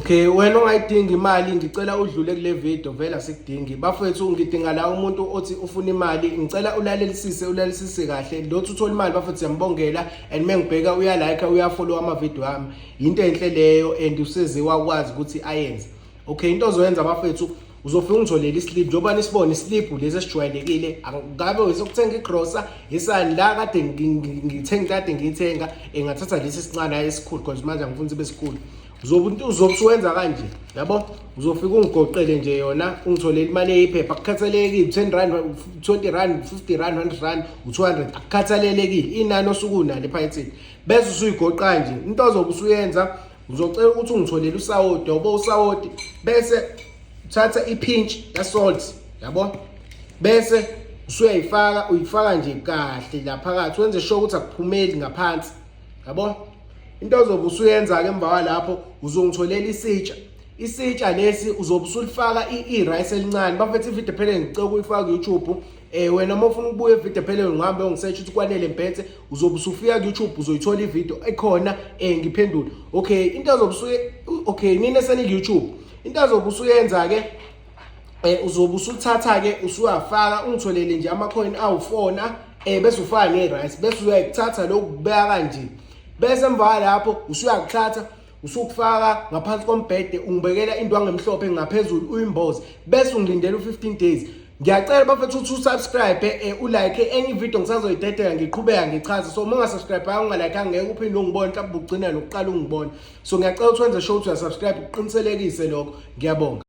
Okay, wena ongayidinga imali ngicela udlule kule video vela sikudingi. Bafethu ngidinga la umuntu othi ufuna imali, ngicela ulalelisise kahle. Lothi uthola imali bafethu siyambongela and mengibheka uyalike uyafollow ama video ami. Into enhle leyo and useze wakwazi ukuthi ayenze. Okay, into ozoyenza bafethu uzofika ungitholele islip njoba nisibone islip lesi esijwayelekile ngabe wesokuthenga igrocer isani la kade ngiyithenga engathatha lesi sincane esikhulu because manje ngifuna sibe sikhulu uzobusuwenza kanje yabo uzofika ungigoqele nje yona ungitholele imali eyiphepha akukhathalelekile 10 rand 20 rand 50 rand 100 rand u200 akukhathalelekile inani osukunalo ephayithini bese usuyigoqa nje into ozobusuyenza uzocela ukuthi ungitholele usawoti yabo usawoti bese uthatha ipinch ya salt yabo bese uyifaka nje kahle la phakathi wenze sure ukuthi akuphumeli ngaphansi yabo into ozobe usuyenza ke emva kwalapho uzongitholela isitsha lesi uzobe usulifaka i-rice elincane bafethu ivideo phela ngicela ukuyifaka ku YouTube wena uma ufuna ukubuya ivideo phela ngihambe ngisearch ukuthi kwanele mphethe uzobe usufika ku YouTube uzoyithola ivideo ekhona ngiphendula okay into ozobe okay nina seni YouTube into ozobe usuyenza ke uzobe usuthatha ke usuyafaka ungitholele nje ama coin awu4 bese ufaka ne-rice bese uyayithatha lokubeka kanje bese emva lapho usuyakuthatha usukufaka ngaphansi kombhede ungibekela indwangu emhlophe ngaphezulu uyimboze bese ungilindela u15 days ngiyacela bafethu ukuthi usubscribe ulike enye video ngisazoyidedela ngiqhubeka ngichaza so uma ungasubscribe ungalike angeke uphinde ungibone mhlawumbe ugcina nokuqala ungibone so ngiyacela ukuthi wenze sure ukuthi uyasubscribe uqiniselekise lokho ngiyabonga.